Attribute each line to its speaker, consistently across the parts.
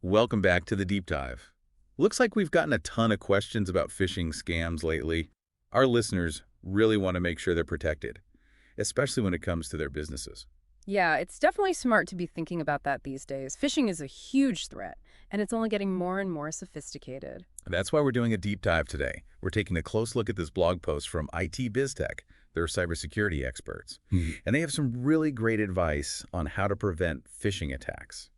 Speaker 1: Welcome back to the deep dive. Looks like we've gotten a ton of questions about phishing scams lately. Our listeners really want to make sure they're protected, especially when it comes to their businesses.
Speaker 2: Yeah, it's definitely smart to be thinking about that these days. Phishing is a huge threat, and it's only getting more and more sophisticated.
Speaker 1: That's why we're doing a deep dive today. We're taking a close look at this blog post from ITBizTek. They're cybersecurity experts, and they have some really great advice on how to prevent phishing attacks.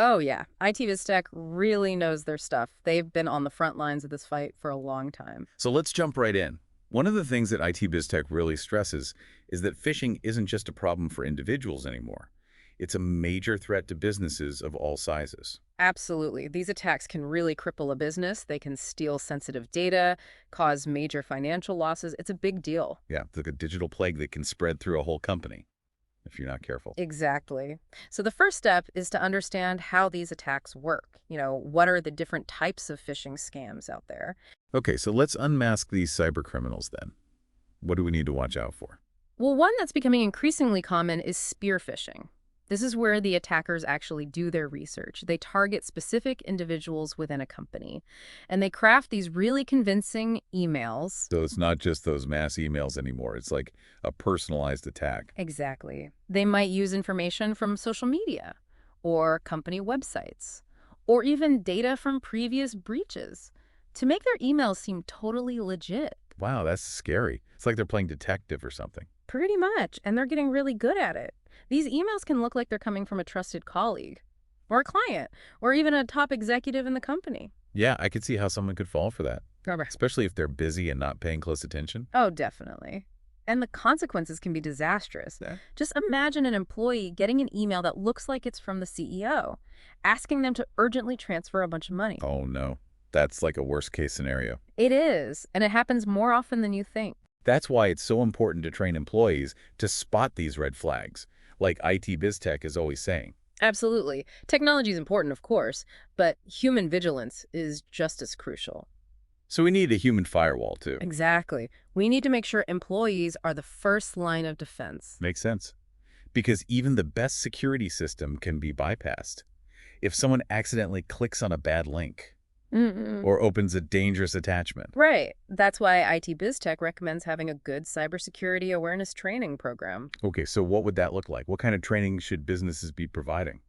Speaker 2: Oh, yeah. ITBizTek really knows their stuff. They've been on the front lines of this fight for a long time.
Speaker 1: So let's jump right in. One of the things that ITBizTech really stresses is that phishing isn't just a problem for individuals anymore. It's a major threat to businesses of all sizes.
Speaker 2: Absolutely. These attacks can really cripple a business. They can steal sensitive data, cause major financial losses. It's a big deal.
Speaker 1: Yeah, it's like a digital plague that can spread through a whole company if you're not careful.
Speaker 2: Exactly. So the first step is to understand how these attacks work. What are the different types of phishing scams out there?
Speaker 1: Okay, so let's unmask these cyber criminals then. What do we need to watch out for?
Speaker 2: Well, one that's becoming increasingly common is spear phishing. This is where the attackers actually do their research. They target specific individuals within a company, and they craft these really convincing emails.
Speaker 1: So it's not just those mass emails anymore. It's like a personalized attack.
Speaker 2: Exactly. They might use information from social media or company websites or even data from previous breaches to make their emails seem totally legit.
Speaker 1: Wow, that's scary. It's like they're playing detective or something.
Speaker 2: Pretty much, and they're getting really good at it. These emails can look like they're coming from a trusted colleague, or a client, or even a top executive in the company.
Speaker 1: Yeah, I could see how someone could fall for that,
Speaker 2: Right.
Speaker 1: especially if they're busy and not paying close attention.
Speaker 2: Oh, definitely. And the consequences can be disastrous.
Speaker 1: Yeah.
Speaker 2: Just imagine an employee getting an email that looks like it's from the CEO, asking them to urgently transfer a bunch of money.
Speaker 1: Oh no, that's like a worst case scenario.
Speaker 2: It is, and it happens more often than you think.
Speaker 1: That's why it's so important to train employees to spot these red flags, like ITBizTech is always saying.
Speaker 2: Absolutely. Technology is important, of course, but human vigilance is just as crucial.
Speaker 1: So we need a human firewall too.
Speaker 2: Exactly. We need to make sure employees are the first line of defense.
Speaker 1: Makes sense. Because even the best security system can be bypassed. If someone accidentally clicks on a bad link
Speaker 2: Mm-mm.
Speaker 1: or opens a dangerous attachment.
Speaker 2: Right. That's why ITBizTek recommends having a good cybersecurity awareness training program.
Speaker 1: Okay, so what would that look like? What kind of training should businesses be providing?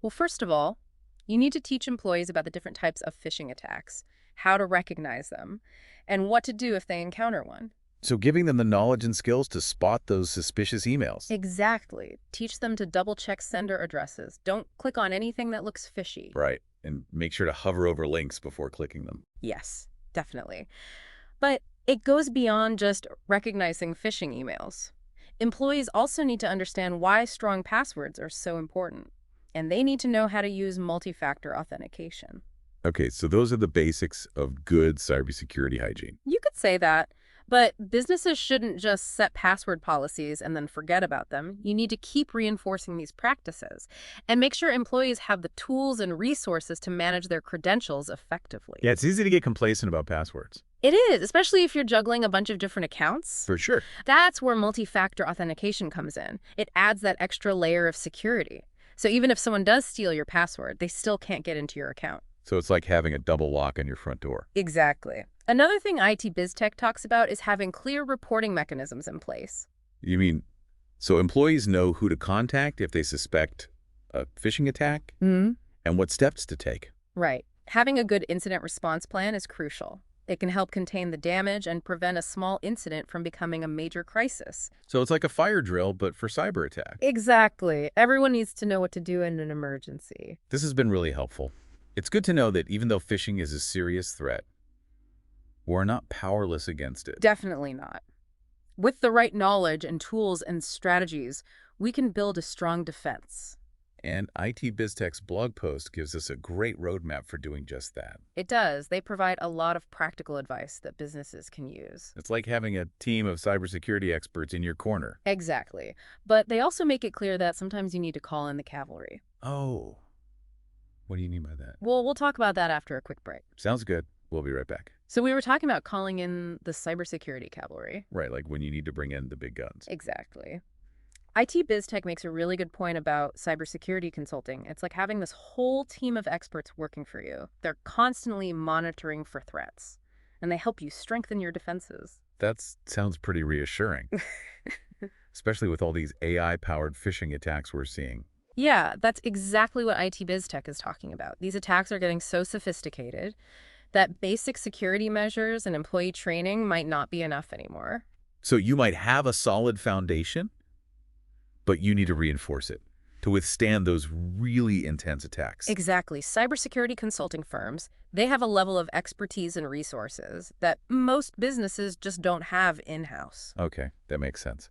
Speaker 2: Well, first of all, you need to teach employees about the different types of phishing attacks, how to recognize them, and what to do if they encounter one.
Speaker 1: So giving them the knowledge and skills to spot those suspicious emails.
Speaker 2: Exactly. Teach them to double-check sender addresses. Don't click on anything that looks fishy.
Speaker 1: Right, and make sure to hover over links before clicking them.
Speaker 2: Yes, definitely. But it goes beyond just recognizing phishing emails. Employees also need to understand why strong passwords are so important, and they need to know how to use multi-factor authentication.
Speaker 1: Okay, so those are the basics of good cybersecurity hygiene.
Speaker 2: You could say that, but businesses shouldn't just set password policies and then forget about them. You need to keep reinforcing these practices and make sure employees have the tools and resources to manage their credentials effectively.
Speaker 1: Yeah, it's easy to get complacent about passwords.
Speaker 2: It is, especially if you're juggling a bunch of different accounts.
Speaker 1: For sure.
Speaker 2: That's where multi-factor authentication comes in. It adds that extra layer of security. So even if someone does steal your password, they still can't get into your account.
Speaker 1: So it's like having a double lock on your front door.
Speaker 2: Exactly. Another thing ITBizTech talks about is having clear reporting mechanisms in place.
Speaker 1: You mean, so employees know who to contact if they suspect a phishing attack
Speaker 2: Hmm.
Speaker 1: and what steps to take?
Speaker 2: Right. Having a good incident response plan is crucial. It can help contain the damage and prevent a small incident from becoming a major crisis.
Speaker 1: So it's like a fire drill, but for cyber attack.
Speaker 2: Exactly. Everyone needs to know what to do in an emergency.
Speaker 1: This has been really helpful. It's good to know that even though phishing is a serious threat, we're not powerless against it.
Speaker 2: Definitely not. With the right knowledge and tools and strategies, we can build a strong defense.
Speaker 1: And ITBizTech's blog post gives us a great roadmap for doing just that.
Speaker 2: It does. They provide a lot of practical advice that businesses can use.
Speaker 1: It's like having a team of cybersecurity experts in your corner.
Speaker 2: Exactly. But they also make it clear that sometimes you need to call in the cavalry.
Speaker 1: Oh, what do you mean by that?
Speaker 2: Well, we'll talk about that after a quick break.
Speaker 1: Sounds good. We'll be right back.
Speaker 2: So we were talking about calling in the cybersecurity cavalry.
Speaker 1: Right, like when you need to bring in the big guns.
Speaker 2: Exactly. ITBizTek makes a really good point about cybersecurity consulting. It's like having this whole team of experts working for you. They're constantly monitoring for threats, and they help you strengthen your defenses.
Speaker 1: That sounds pretty reassuring, especially with all these AI-powered phishing attacks we're seeing.
Speaker 2: Yeah, that's exactly what ITBizTek is talking about. These attacks are getting so sophisticated that basic security measures and employee training might not be enough anymore.
Speaker 1: So you might have a solid foundation, but you need to reinforce it to withstand those really intense attacks.
Speaker 2: Exactly. Cybersecurity consulting firms, they have a level of expertise and resources that most businesses just don't have in-house.
Speaker 1: Okay, that makes sense.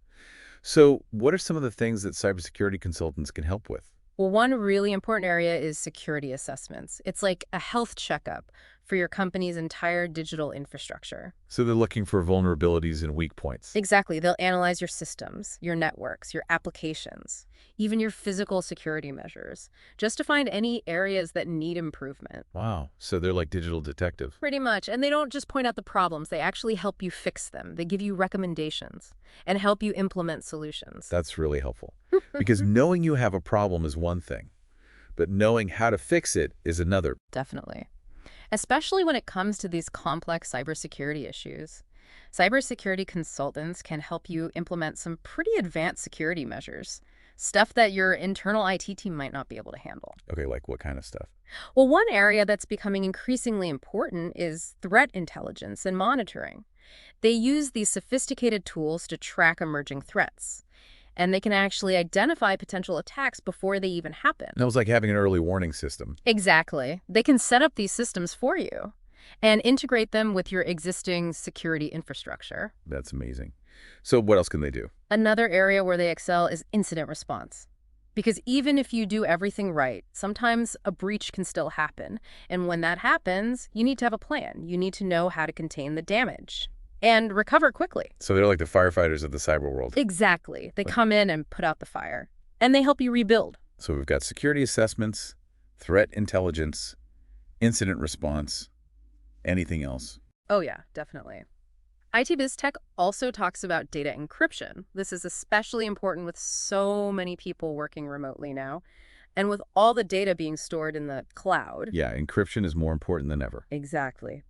Speaker 1: So what are some of the things that cybersecurity consultants can help with?
Speaker 2: Well, one really important area is security assessments. It's like a health checkup for your company's entire digital infrastructure.
Speaker 1: So they're looking for vulnerabilities and weak points.
Speaker 2: Exactly. They'll analyze your systems, your networks, your applications, even your physical security measures, just to find any areas that need improvement.
Speaker 1: Wow, so they're like digital detectives.
Speaker 2: Pretty much. And they don't just point out the problems, they actually help you fix them. They give you recommendations and help you implement solutions.
Speaker 1: That's really helpful. Because knowing you have a problem is one thing, but knowing how to fix it is another.
Speaker 2: Definitely. Especially when it comes to these complex cybersecurity issues. Cybersecurity consultants can help you implement some pretty advanced security measures, stuff that your internal IT team might not be able to handle.
Speaker 1: Okay, like what kind of stuff?
Speaker 2: Well, one area that's becoming increasingly important is threat intelligence and monitoring. They use these sophisticated tools to track emerging threats, and they can actually identify potential attacks before they even happen.
Speaker 1: That was like having an early warning system.
Speaker 2: Exactly. They can set up these systems for you and integrate them with your existing security infrastructure.
Speaker 1: That's amazing. So what else can they do?
Speaker 2: Another area where they excel is incident response. Because even if you do everything right, sometimes a breach can still happen. And when that happens, you need to have a plan. You need to know how to contain the damage and recover quickly.
Speaker 1: So they're like the firefighters of the cyber world.
Speaker 2: Exactly. They come in and put out the fire, and they help you rebuild.
Speaker 1: So we've got security assessments, threat intelligence, incident response, anything else.
Speaker 2: Oh yeah, definitely. ITBizTek also talks about data encryption. This is especially important with so many people working remotely now, and with all the data being stored in the cloud.
Speaker 1: Yeah, encryption is more important than ever.
Speaker 2: Exactly.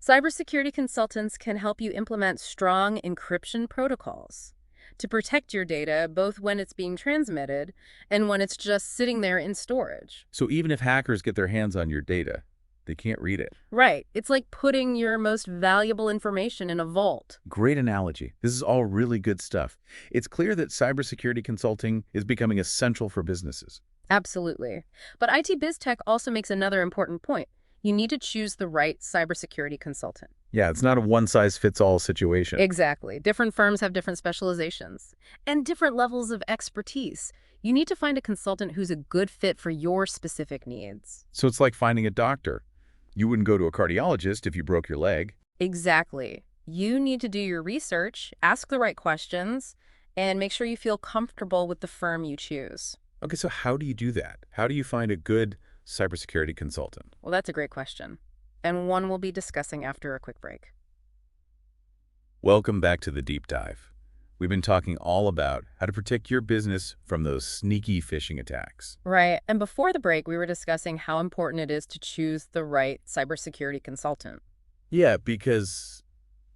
Speaker 2: Cybersecurity consultants can help you implement strong encryption protocols to protect your data both when it's being transmitted and when it's just sitting there in storage.
Speaker 1: So even if hackers get their hands on your data, they can't read it.
Speaker 2: Right. It's like putting your most valuable information in a vault.
Speaker 1: Great analogy. This is all really good stuff. It's clear that cybersecurity consulting is becoming essential for businesses.
Speaker 2: Absolutely. But ITBizTek also makes another important point. You need to choose the right cybersecurity consultant.
Speaker 1: Yeah, it's not a one-size-fits-all situation.
Speaker 2: Exactly. Different firms have different specializations and different levels of expertise. You need to find a consultant who's a good fit for your specific needs.
Speaker 1: So it's like finding a doctor. You wouldn't go to a cardiologist if you broke your leg.
Speaker 2: Exactly. You need to do your research, ask the right questions, and make sure you feel comfortable with the firm you choose.
Speaker 1: Okay, so how do you do that? How do you find a good cybersecurity consultant?
Speaker 2: Well, that's a great question, and one we'll be discussing after a quick break.
Speaker 1: Welcome back to the Deep Dive. We've been talking all about how to protect your business from those sneaky phishing attacks.
Speaker 2: Right, and before the break, we were discussing how important it is to choose the right cybersecurity consultant.
Speaker 1: Yeah, because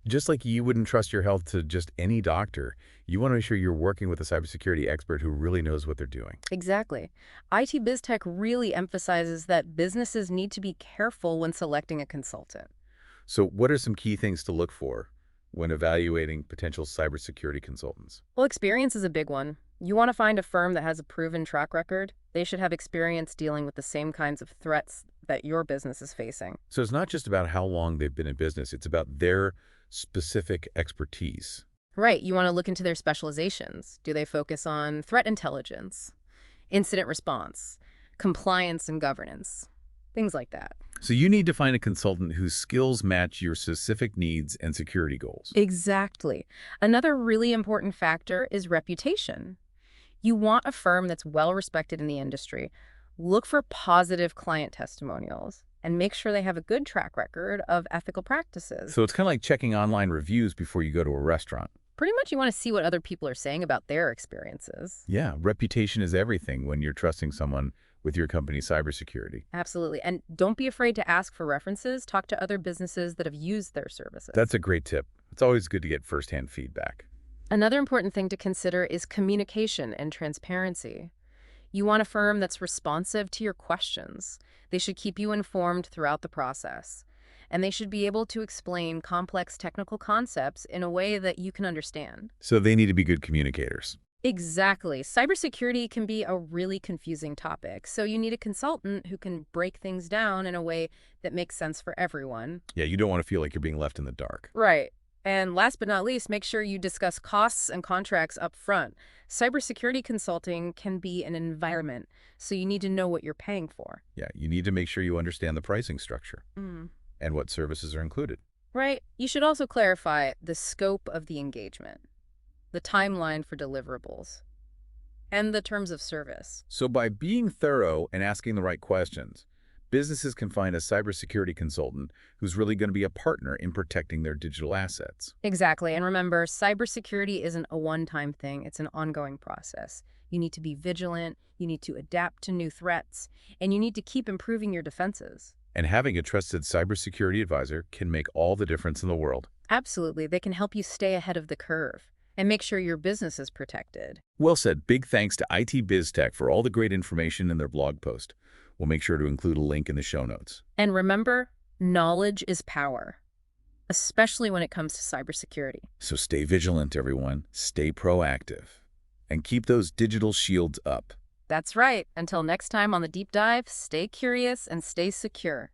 Speaker 1: just like you wouldn't trust your health to just any doctor, you want to make sure you're working with a cybersecurity expert who really knows what they're doing.
Speaker 2: Exactly. ITBizTek really emphasizes that businesses need to be careful when selecting a consultant.
Speaker 1: So what are some key things to look for when evaluating potential cybersecurity consultants?
Speaker 2: Well, experience is a big one. You want to find a firm that has a proven track record. They should have experience dealing with the same kinds of threats that your business is facing.
Speaker 1: So it's not just about how long they've been in business, it's about their specific expertise.
Speaker 2: Right, you want to look into their specializations. Do they focus on threat intelligence, incident response, compliance and governance, things like that?
Speaker 1: So you need to find a consultant whose skills match your specific needs and security goals.
Speaker 2: Exactly. Another really important factor is reputation. You want a firm that's well respected in the industry. Look for positive client testimonials and make sure they have a good track record of ethical practices.
Speaker 1: So it's kind of like checking online reviews before you go to a restaurant.
Speaker 2: Pretty much you want to see what other people are saying about their experiences.
Speaker 1: Yeah, reputation is everything when you're trusting someone with your company's cybersecurity.
Speaker 2: Absolutely. And don't be afraid to ask for references. Talk to other businesses that have used their services.
Speaker 1: That's a great tip. It's always good to get firsthand feedback.
Speaker 2: Another important thing to consider is communication and transparency. You want a firm that's responsive to your questions. They should keep you informed throughout the process. And they should be able to explain complex technical concepts in a way that you can understand.
Speaker 1: So they need to be good communicators.
Speaker 2: Exactly. Cybersecurity can be a really confusing topic, so you need a consultant who can break things down in a way that makes sense for everyone.
Speaker 1: Yeah, you don't want to feel like you're being left in the dark.
Speaker 2: Right. And last but not least, make sure you discuss costs and contracts up front. Cybersecurity consulting can be an environment, so you need to know what you're paying for.
Speaker 1: Yeah, you need to make sure you understand the pricing structure
Speaker 2: Mm.
Speaker 1: and what services are included.
Speaker 2: Right. You should also clarify the scope of the engagement, the timeline for deliverables, and the terms of service.
Speaker 1: So by being thorough and asking the right questions, businesses can find a cybersecurity consultant who's really going to be a partner in protecting their digital assets.
Speaker 2: Exactly. And remember, cybersecurity isn't a one-time thing. It's an ongoing process. You need to be vigilant, you need to adapt to new threats, and you need to keep improving your defenses.
Speaker 1: And having a trusted cybersecurity advisor can make all the difference in the world.
Speaker 2: Absolutely. They can help you stay ahead of the curve and make sure your business is protected.
Speaker 1: Well said. Big thanks to ITBizTek for all the great information in their blog post. We'll make sure to include a link in the show notes.
Speaker 2: And remember, knowledge is power, especially when it comes to cybersecurity.
Speaker 1: So stay vigilant, everyone. Stay proactive. And keep those digital shields up.
Speaker 2: That's right. Until next time on the Deep Dive, stay curious and stay secure.